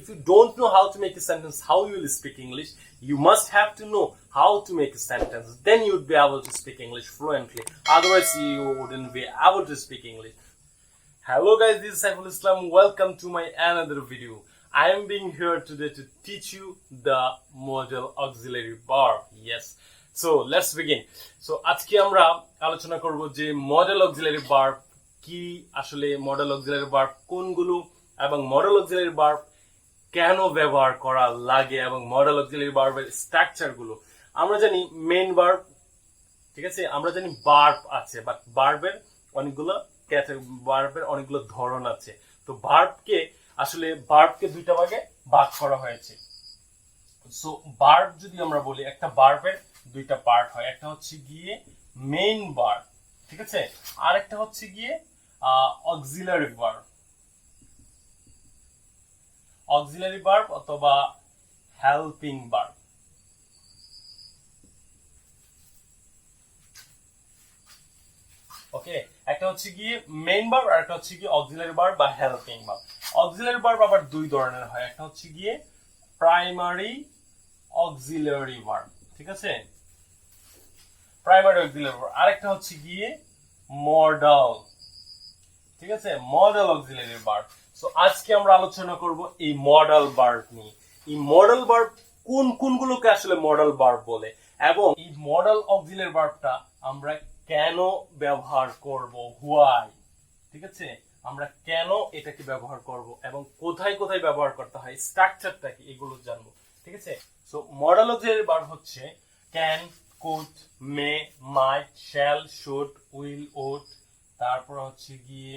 if you don't know how to make a sentence, how you will speak English, you must have to know how to make a sentence. Then you would be able to speak English fluently. Otherwise, you wouldn't be able to speak English. Hello guys, this is Saiful Islam. Welcome to my another video. I am being here today to teach you the modal auxiliary verb. Yes. So let's begin. So আজকে আমরা আলোচনা করব যে modal auxiliary verb কি, আসলে modal auxiliary verb কোনগুলো এবং modal auxiliary verb কেন ব্যবহার করা লাগে এবং modal auxiliary verb এর স্ট্রাকচার গুলো। আমরা জানি মেইন ভার্ব, ঠিক আছে, আমরা জানি ভার্ব আছে, বাট ভার্বের অনেকগুলো ভার্বের অনেকগুলো ধরন আছে। তো ভার্বকে দুইটা ভাগে ভাগ করা হয়েছে। সো ভার্ব যদি আমরা বলি, একটা ভার্বের দুইটা পার্ট হয়, একটা হচ্ছে গিয়ে মেইন ভার্ব, ঠিক আছে, আর একটা হচ্ছে গিয়ে অক্সিলারি ভার্ব, অক্সিলারি ভার্ব অথবা হেল্পিং ভার্ব। ওকে, একটা হচ্ছে গিয়ে মেইন ভার্ব আর একটা হচ্ছে গিয়ে অক্সিলারি ভার্ব বা হেল্পিং ভার্ব। অক্সিলারি ভার্ব আবার দুই ধরনের হয়, একটা হচ্ছে গিয়ে প্রাইমারি অক্সিলারি ভার্ব, ঠিক আছে, প্রাইমারি অক্সিলারি ভার্ব, আরেকটা হচ্ছে গিয়ে মডাল, ঠিক আছে, মডাল অক্সিলারি ভার্ব। সো আজকে আমরা আলোচনা করব এই মডাল ভার্ব নিয়ে। এই মডাল ভার্ব কোনগুলোকে আসলে মডাল ভার্ব বলে এবং এই মডাল অক্সিলারি ভার্বটা আমরা কেন ব্যবহার করব, হোয়াই, ঠিক আছে, আমরা কেন এটাকে ব্যবহার করব এবং কোথায় কোথায় ব্যবহার করতে হয়, স্ট্রাকচারটা কি, এগুলো জানবো, ঠিক আছে। সো মডাল অক্সিলারি ভার্ব হচ্ছে can, could, may, might, shall, should, will, would, তারপর হচ্ছে গিয়ে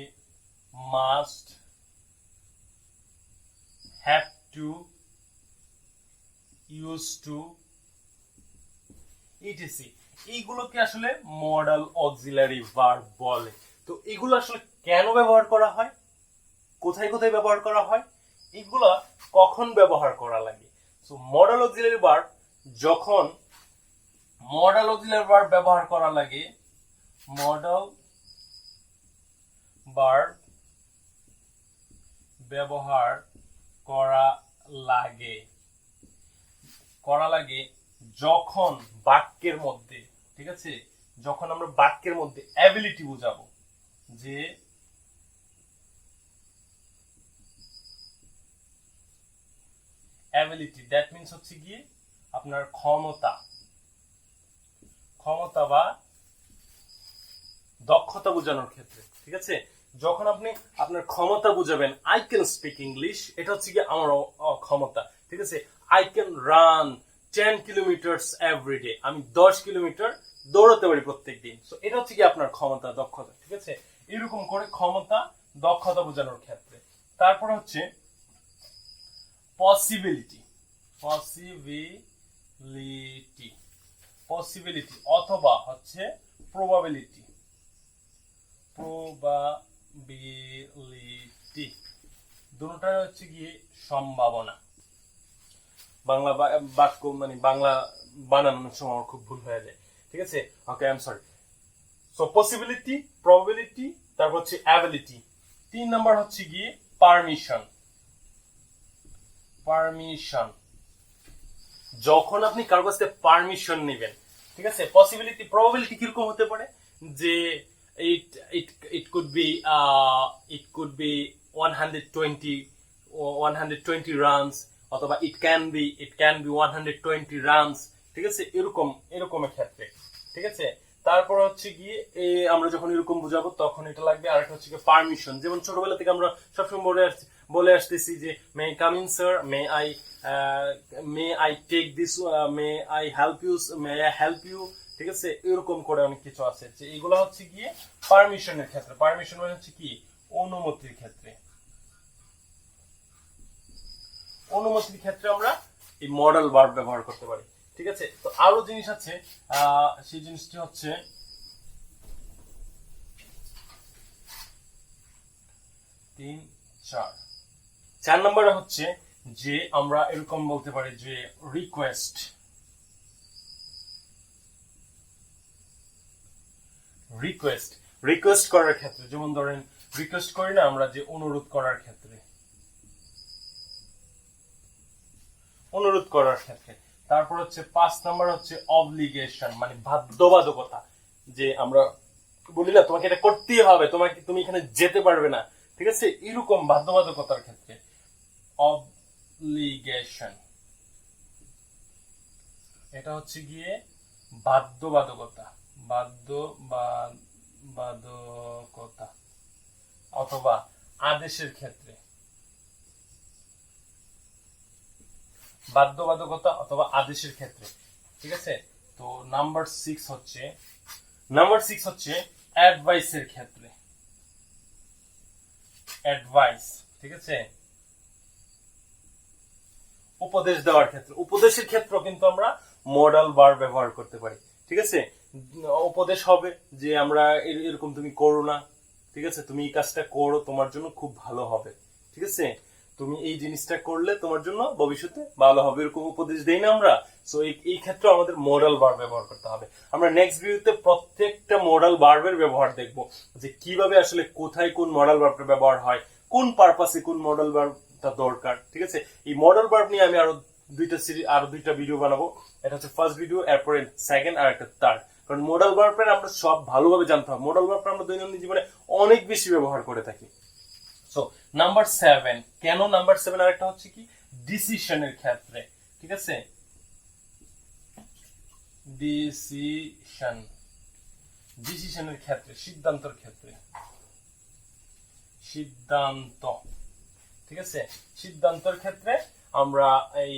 must, have to, use to, etc. এইগুলোকে আসলে মডাল অক্সিলারি ভার্ব বলে। তো এগুলো আসলে কেন ব্যবহার করা হয়, কোথায় কোথায় ব্যবহার করা হয়, এগুলা কখন ব্যবহার করা লাগে। সো মডাল অক্সিলারি ভার্ব যখন মডাল অক্সিলারি ভার্ব ব্যবহার করা লাগে, মডাল ভার্ব ব্যবহার করা লাগে যখন বাক্যের মধ্যে, ঠিক আছে, যখন আমরা বাক্যের মধ্যে অ্যাবিলিটি বুঝাবো, যে অ্যাবিলিটি, দ্যাট মিন্স হচ্ছে গিয়ে আপনার ক্ষমতা বা দক্ষতা বোঝানোর ক্ষেত্রে, ঠিক আছে, যখন আপনি আপনার ক্ষমতা বুঝাবেন, আই ক্যান স্পিক ইংলিশ, এটা হচ্ছে কি আমার ক্ষমতা, ঠিক আছে, I can run 10 kilometre every day, আমি 10 কিলোমিটার দৌড়াতে পারি প্রত্যেক দিন। সো এটা হচ্ছে কি আপনার ক্ষমতা, দক্ষতা, ঠিক আছে, এরকম করে ক্ষমতা দক্ষতা বোঝানোর ক্ষেত্রে। তারপর হচ্ছে পসিবিলিটি অথবা হচ্ছে প্রবাবিলিটি, দুটোটাই হচ্ছে গিয়ে সম্ভাবনা। বাংলা বাক্য মানে বাংলা বানানোর সময় আমার খুব ভুল হয়ে যায়, ঠিক আছে, okay, I am sorry. So possibility, probability, তারপর হচ্ছে অ্যাবিলিটি। 3 নাম্বার হচ্ছে গিয়ে পারমিশন। যখন আপনি কারোর কাছ থেকে পারমিশন নেবেন, ঠিক আছে, পসিবিলিটি প্রবাবিলিটি কিরকম হতে পারে, যে it could be 120 রানস, অথবা it can be 120 রানস, ঠিক আছে, এরকমের ক্ষেত্রে, ঠিক আছে। তারপর হচ্ছে গিয়ে আমরা যখন এরকম বুঝাবো তখন এটা লাগবে। আর একটা হচ্ছে গিয়ে পারমিশন, যেমন ছোটবেলা থেকে আমরা সবসময় বলে আসতেছি যে may come in sir, may I take this, may I help you, ঠিক আছে, এরকম করে অনেক কিছু আছে, যে এগুলো হচ্ছে গিয়ে পারমিশনের ক্ষেত্রে। পারমিশন মানে হচ্ছে কি অনুমতির ক্ষেত্রে, অনুমতির ক্ষেত্রে আমরা এই মডাল ভার্ব ব্যবহার করতে পারি, ঠিক আছে। তো আরো জিনিস আছে, সেই জিনিসটি হচ্ছে 4 নম্বরে হচ্ছে যে আমরা এরকম বলতে পারি যে রিকোয়েস্ট করার ক্ষেত্রে, যেমন ধরেন রিকোয়েস্ট করি না আমরা, যে অনুরোধ করার ক্ষেত্রে, অনুরোধ করার ক্ষেত্রে। তারপর হচ্ছে 5 নাম্বার হচ্ছে অব্লিগেশন, মানে বাধ্যবাধকতা, যে আমরা বলি না তোমাকে এটা করতেই হবে, তুমি এখানে যেতে পারবে না, ঠিক আছে, এরকম বাধ্যবাধকতার ক্ষেত্রে অব্লিগেশন, এটা হচ্ছে গিয়ে বাধ্যবাধকতা, বাধ্যবাধকতা অথবা আদেশের ক্ষেত্রে, বাধ্যবাধকতা অথবা আদেশের ক্ষেত্রে, ঠিক আছে। তো নাম্বার 6 হচ্ছে অ্যাডভাইসের ক্ষেত্রে, অ্যাডভাইস, ঠিক আছে, উপদেশ দেওয়ার ক্ষেত্রে। উপদেশের ক্ষেত্রেও কিন্তু আমরা মডাল ভার্ব ব্যবহার করতে পারি, ঠিক আছে। উপদেশ হবে যে আমরা এরকম তুমি করো না, ঠিক আছে, তুমি এই কাজটা করো, তোমার জন্য খুব ভালো হবে, ঠিক আছে, তুমি এই জিনিসটা করলে তোমার জন্য ভবিষ্যতে ভালো হবে, এরকম উপদেশ দেই না আমরা। সো এই ক্ষেত্রে আমাদের মডাল ভার্ব ব্যবহার করতে হবে। আমরা নেক্সট ভিডিওতে প্রত্যেকটা মডাল ভার্বের ব্যবহার দেখব, যে কিভাবে আসলে কোথায় কোন মডাল ভার্বের ব্যবহার হয়, কোন পারপাসে কোন মডাল ভার্বটা দরকার, ঠিক আছে। এই মডাল ভার্ব নিয়ে আমি আরো দুইটা ভিডিও বানাবো। এটা হচ্ছে ফার্স্ট ভিডিও, এরপরে সেকেন্ড, আর একটা থার্ড। কারণ মডাল ভার্বের আমরা সব ভালোভাবে জানতে হবে। মডাল ভার্ব আমরা দৈনন্দিন জীবনে অনেক বেশি ব্যবহার করে থাকি। সো নাম্বার 7, কেন নাম্বার 7 আরেকটা হচ্ছে কি ডিসিশনের ক্ষেত্রে, ঠিক আছে, ডিসিশনের ক্ষেত্রে, সিদ্ধান্তর ক্ষেত্রে, সিদ্ধান্ত, ঠিক আছে, সিদ্ধান্তর ক্ষেত্রে আমরা এই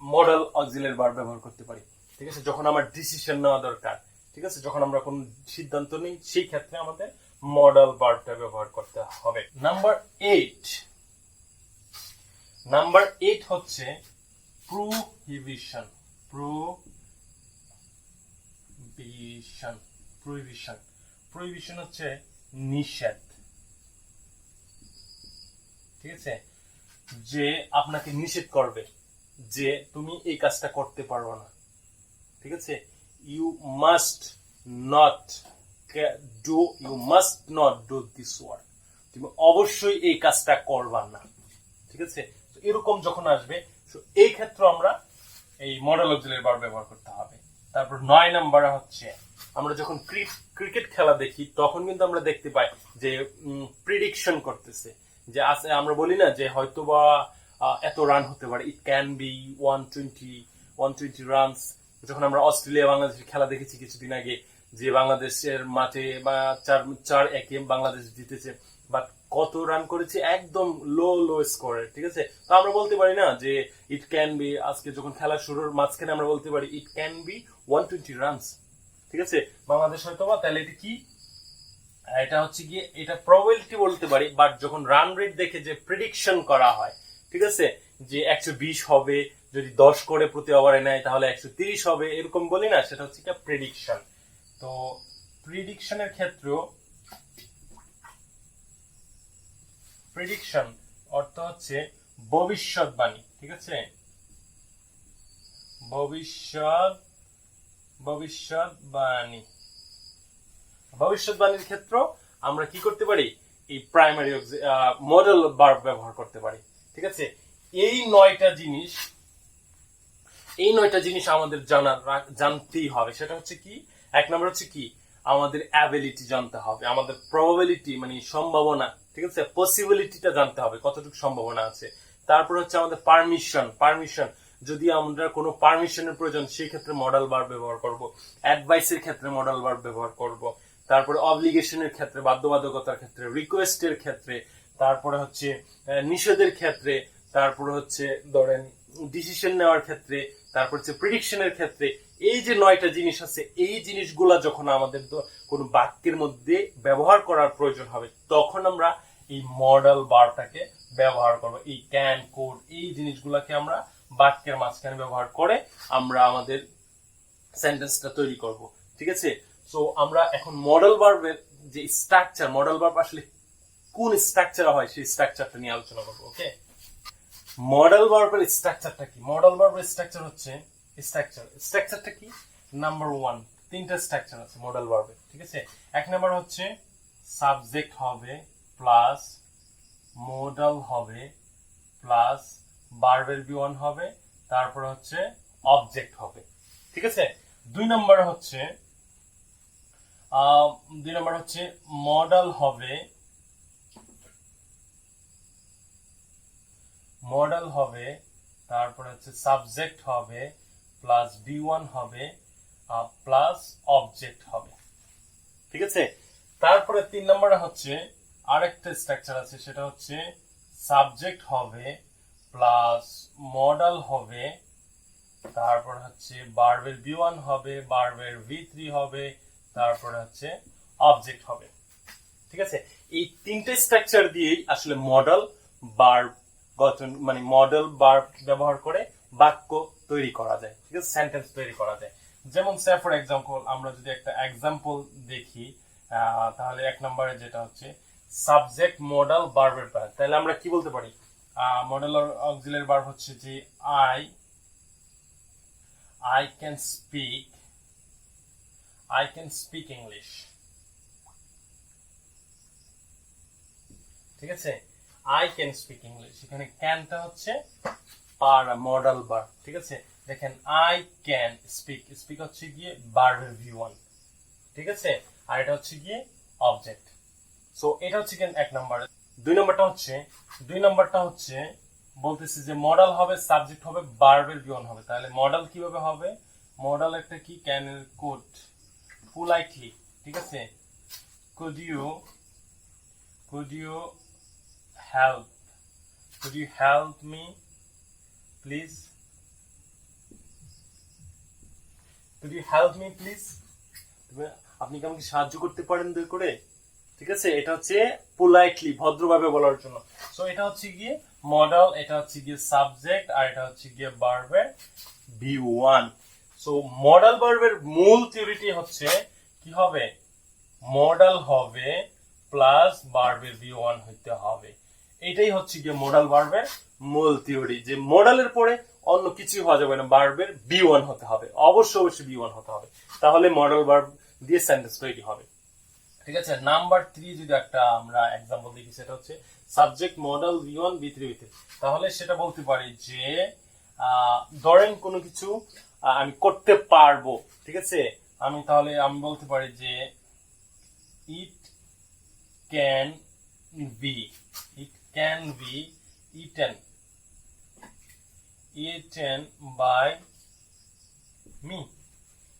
মডাল অক্সিলারি ভার্ব ব্যবহার করতে পারি, ঠিক আছে, যখন আমার ডিসিশন নেওয়া দরকার, ঠিক আছে, যখন আমরা কোন সিদ্ধান্ত নেই সেই ক্ষেত্রে আমাদের মডাল ভার্বটা ব্যবহার করতে হবে। নাম্বার 8 হচ্ছে প্রোহিবিশন, প্রোহিবিশন হচ্ছে নিষেধ, ঠিক আছে, যে আপনাকে নিষেধ করবে যে তুমি এই কাজটা করতে পারবে না, ঠিক আছে, you must not do this work, তুমি অবশ্যই এই কাজটা করবা না, ঠিক আছে। এরকম যখন আসবে এই ক্ষেত্রে আমরা এই মডেল অক্সিলারি ভার্ব ব্যবহার করতে হবে। তারপর 9 নাম্বার হচ্ছে আমরা যখন ক্রিকেট খেলা দেখি তখন কিন্তু আমরা দেখতে পাই যে প্রিডিকশন করতেছে, যে আমরা বলি না যে হয়তোবা এত রান হতে পারে, ইট ক্যান বি 120 রানস। যখন আমরা অস্ট্রেলিয়া বাংলাদেশের খেলা দেখেছি কিছুদিন আগে, যে বাংলাদেশের মাঠে বা 4-1 বাংলাদেশ জিতেছে, বাট কত রান করেছে, একদম লো স্কোরে, ঠিক আছে। তো আমরা বলতে পারি না যে ইট ক্যান বি, আজকে যখন খেলা শুরুর মাঝখানে আমরা বলতে পারি ইট ক্যান বি 120 রানস, ঠিক আছে, বাংলাদেশ হয়তো বা, তাহলে এটা কি, এটা হচ্ছে গিয়ে এটা প্রবাবিলিটি বলতে পারি। বাট যখন রান রেট দেখে যে প্রেডিকশন করা হয়, ঠিক আছে, যে 120 হবে, যদি 10 করে প্রতি ওভারে নেয় তাহলে 130 হবে, এরকম বলি না, সেটা হচ্ছে কি প্রেডিকশন। তো প্রেডিকশনের ক্ষেত্রেও, প্রেডিকশন অর্থ হচ্ছে ভবিষ্যৎবাণী, ঠিক আছে, ভবিষ্যৎবাণীর ক্ষেত্রে আমরা কি করতে পারি, এই প্রাইমারি মডেল ভার্ব ব্যবহার করতে পারি, ঠিক আছে। এই 9টা জিনিস আমাদের জানতেই হবে। সেটা হচ্ছে কি, 1 নম্বর হচ্ছে কি আমাদের অ্যাবিলিটি জানতে হবে, আমাদের প্রবাবিলিটি মানে সম্ভাবনা, ঠিক আছে, পসিবিলিটিটা জানতে হবে, কতটুকু সম্ভাবনা আছে। তারপর হচ্ছে আমাদের পারমিশন, যদি আমরা কোনো পারমিশনের প্রয়োজন সেই ক্ষেত্রে মডেল ভার্ব ব্যবহার করব। অ্যাডভাইসের ক্ষেত্রে মডেল ভার্ব ব্যবহার করব। তারপরে অব্লিগেশনের ক্ষেত্রে, বাধ্যবাধকতার ক্ষেত্রে, রিকোয়েস্টের ক্ষেত্রে, তারপরে হচ্ছে নিষেধের ক্ষেত্রে, তারপরে হচ্ছে ধরেন ডিসিশন নেওয়ার ক্ষেত্রে, তারপর হচ্ছে প্রেডিকশনের ক্ষেত্রে। এই যে 9টা জিনিস আছে, এই জিনিসগুলা যখন আমাদের কোনো বাক্যের মধ্যে ব্যবহার করার প্রয়োজন হবে তখন আমরা এই মডেল ভার্বটাকে ব্যবহার করব। এই ক্যান, কোড, এই জিনিসগুলাকে আমরা বাক্যের মাঝখানে ব্যবহার করে আমরা আমাদের সেন্টেন্সটা তৈরি করব, ঠিক আছে। সো আমরা এখন মডেল ভার্বের যে স্ট্রাকচার, মডেল ভার্ব আসলে কোন স্ট্রাকচারে হয় সেই স্ট্রাকচারটা নিয়ে আলোচনা করব। ওকে, মডেল ভার্বের স্ট্রাকচারটা কি? মডেল ভার্বের স্ট্রাকচার হচ্ছে স্ট্রাকচারটা কি? নাম্বার 1, 3টা স্ট্রাকচার আছে মডেল ভার্বের, ঠিক আছে। 1 নাম্বার হচ্ছে সাবজেক্ট হবে প্লাস মডাল হবে প্লাস ভার্বের বি1 হবে, তারপরে হচ্ছে অবজেক্ট হবে। ঠিক আছে, 2 নম্বর হচ্ছে মডেল হবে, তারপরে হচ্ছে সাবজেক্ট হবে প্লাস B1 হবে প্লাস অবজেক্ট হবে। ঠিক আছে, তারপরে 3 নম্বরে হচ্ছে আরেকটা স্ট্রাকচার আছে, সেটা হচ্ছে সাবজেক্ট হবে প্লাস মডেল হবে, তারপর হচ্ছে ভার্বের V1 হবে, ভার্বের V3 হবে, তারপরে হচ্ছে অবজেক্ট হবে। ঠিক আছে, এই তিনটে স্ট্রাকচার দিয়েই আসলে মডেল ভার্ব গঠন, মানে মডেল ভার্ব ব্যবহার করে বাক্য তৈরি করা যায়। ঠিক আছে, সেন্টেন্স তৈরি করা যায়। যেমন সে ফর এক্সাম্পল, আমরা যদি একটা এক্সাম্পল দেখি তাহলে 1 নম্বরে যেটা হচ্ছে সাবজেক্ট মডেল ভার্বের প্যার, তাহলে আমরা কি বলতে পারি? মডেল অক্সিলারি ভার্ব হচ্ছে যে I can speak English। ঠিক আছে, I can speak English, এখানে ক্যানটা হচ্ছে মডেল ভার্ব। ঠিক আছে, দেখেন I can speak হচ্ছে গিয়ে ভার্বের V1। ঠিক আছে, আর এটা হচ্ছে গিয়ে অবজেক্ট। সো এটা হচ্ছে কি 1 নম্বর। 2 নম্বরটা হচ্ছে বলতেছি যে মডেল হবে, সাবজেক্ট হবে, ভার্বের V1 হবে। তাহলে মডেল কিভাবে হবে? মডেল একটা কি ক্যান কোড পোলাইটলি। ঠিক আছে, could you help me please? আপনি কি আমাকে সাহায্য করতে পারেন দয়া করে? ঠিক আছে, এটা হচ্ছে পোলাইটলি, ভদ্রভাবে বলার জন্য। সো এটা হচ্ছে গিয়ে মডেল, এটা হচ্ছে গিয়ে সাবজেক্ট, আর এটা হচ্ছে গিয়ে ভার্বের V1। সো মডেল ভার্বের মূল থিওরিটি হচ্ছে কি হবে? মডেল হবে প্লাস ভার্বের V1 হইতে হবে। এটাই হচ্ছে গিয়ে মডেল ভার্বের মূল থিওরি, যে মডেলের পরে অন্য কিছু হওয়া যাবে না, ভার্বের V1 হতে হবে, অবশ্যই V1 হতে হবে, তাহলে মডেল ভার্ব দিয়ে সেন্টেন্স তৈরি হবে। ঠিক আছে, নাম্বার 3 যদি একটা আমরা एग्जांपल দেখি, সেটা হচ্ছে subject model V1 V3 V3। তাহলে সেটা বলতে পারি যে ধরেন কোনো কিছু আমি করতে পারবো। ঠিক আছে, আমি বলতে পারি যে it can be eaten by me।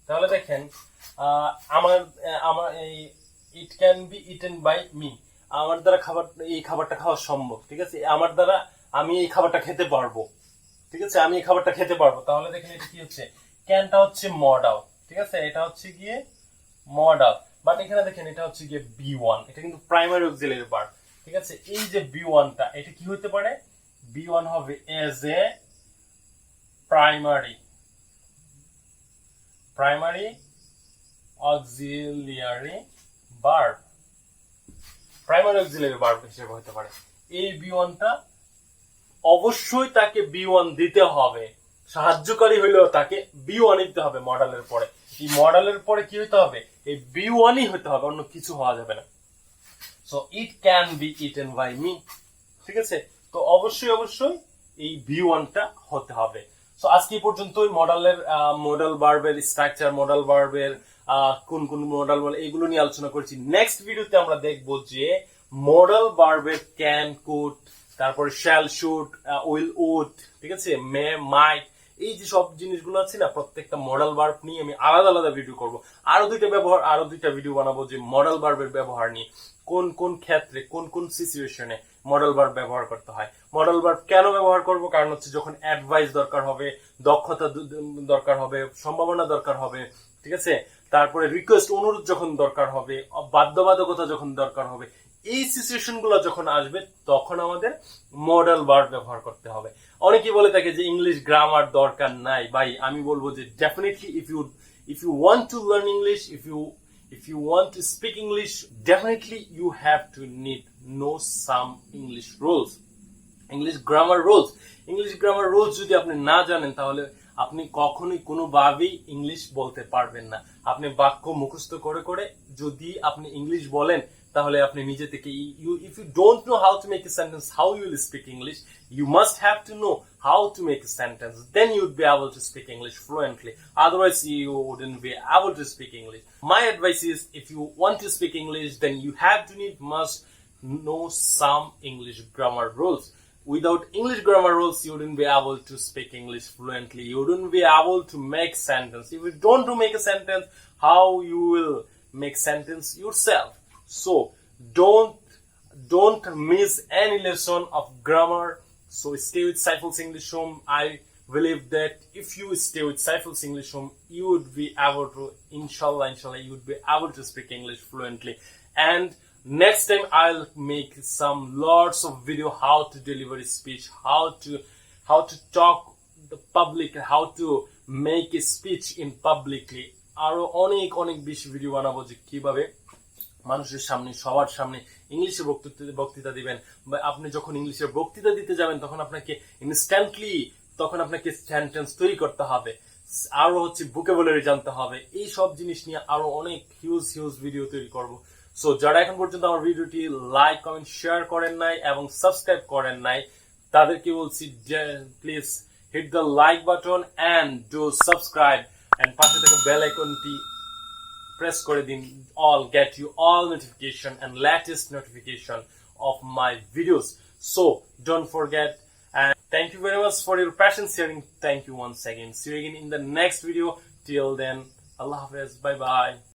তাহলে দেখেন আমার এই it can be eaten by me, আমার দ্বারা এই খাবারটা খাওয়া সম্ভব। ঠিক আছে, আমার দ্বারা আমি এই খাবারটা খেতে পারবো। ঠিক আছে, আমি এই খাবারটা খেতে পারবো। তাহলে দেখেন এটা কি হচ্ছে? ক্যানটা হচ্ছে মডেল। ঠিক আছে, এটা হচ্ছে গিয়ে মডেল, বাট এখানে দেখেন এটা হচ্ছে গিয়ে B1, এটা কিন্তু প্রাইমারি অক্সিলারি ভার্ব। ঠিক আছে, এই যে B1টা, এটা কি হতে পারে? B1 হবে as a primary auxiliary verb, primary auxiliary verb হিসেবে হতে পারে। এই B1টা অবশ্যই তাকে B1 দিতে হবে, সাহায্যকারী হইলেও তাকে B1 দিতে হবে মডেলের পরে। এই মডেলের পরে কি হতে হবে? এই B1ই হতে হবে, অন্য কিছু হওয়া যাবে না। So it can be eaten by me. ঠিক আছে, তো অবশ্যই এই B1টা হতে হবে। সো আজকে পর্যন্তই মডেল ভার্বের স্ট্রাকচার, মডেল ভার্বের কোন মডেল বলে এগুলো নিয়ে আলোচনা করেছি। নেক্সট ভিডিওতে আমরা দেখব যে মডেল ভার্বের ক্যান, কুড, তারপরে শ্যাল, শুড, উইল, উড, ঠিক আছে, মে, মাইট, এই যে সব জিনিসগুলো আছে না, প্রত্যেকটা মডেল ভার্ব নিয়ে আমি আলাদা ভিডিও করব। আরো দুইটা ভিডিও বানাবো যে মডেল ভার্বের ব্যবহার নিয়ে, কোন ক্ষেত্রে, কোন সিচুয়েশনে মডেল ভার্ব ব্যবহার করতে হয়, মডেল ভার্ব কেন ব্যবহার করব, কারণ হচ্ছে যখন অ্যাডভাইস দরকার হবে, দক্ষতা দরকার হবে, সম্ভাবনা দরকার হবে। ঠিক আছে, তারপরে রিকোয়েস্ট, অনুরোধ যখন দরকার হবে, বাধ্যবাধকতা যখন দরকার হবে, এই সিচুয়েশন গুলো যখন আসবে তখন আমাদের মডেল ভার্ব ব্যবহার করতে হবে। অনেকেই বলে থাকে যে ইংলিশ গ্রামার দরকার নাই। ভাই আমি বলবো যে definitely if you want to learn English, if you want to speak English, definitely you have to know some English rules, English grammar rules যদি আপনি না জানেন তাহলে আপনি কখনোই কোনোভাবেই ইংলিশ বলতে পারবেন না। আপনি বাক্য মুখস্থ করে যদি আপনি ইংলিশ বলেন তাহলে আপনি নিজে থেকে if you don't know how to make a sentence, how you will speak English, you must have to know how to make a sentence, then you'd be able to speak English fluently. Otherwise, you wouldn't be able to speak English. My advice is, if you want to speak English, then you must know some English grammar rules. Without English grammar rules, you wouldn't be able to speak English fluently. You wouldn't be able to make sentence. If you don't to make a sentence, how you will make sentence yourself? So don't miss any lesson of grammar. So stay with Saiful's English Home. I believe that if you stay with Saiful's English Home, you would be able to, inshallah, you would be able to speak English fluently. And next time I'll make some lots of video how to deliver a speech, how to talk the public, how to make a speech in publicly. আরো অনেক বেশি video বানাবো যে কিভাবে মানুষের সামনে, সবার সামনে ইংলিশে বক্তৃতা দিবেন। বা আপনি যখন ইংলিশে বক্তৃতা দিতে যাবেন তখন আপনাকে ইনস্ট্যান্টলি সেন্টেন্স তৈরি করতে হবে, আরো ভোকাবুলারি জানতে হবে। এই সব জিনিস নিয়ে আরো অনেক হিউজ ভিডিও তৈরি করব। সো যারা এখন পর্যন্ত আমার ভিডিওটি লাইক, কমেন্ট, শেয়ার করেন নাই এবং সাবস্ক্রাইব করেন নাই, তাদেরকে বলছি please hit the like button and do subscribe, and পাশে থাকা বেল আইকনটি press করে দিন, all get you all notification and latest notification of my videos. So don't forget, and thank you very much for your patience sharing. Thank you once again. See you again in the next video. Till then, Allah Hafiz, bye bye.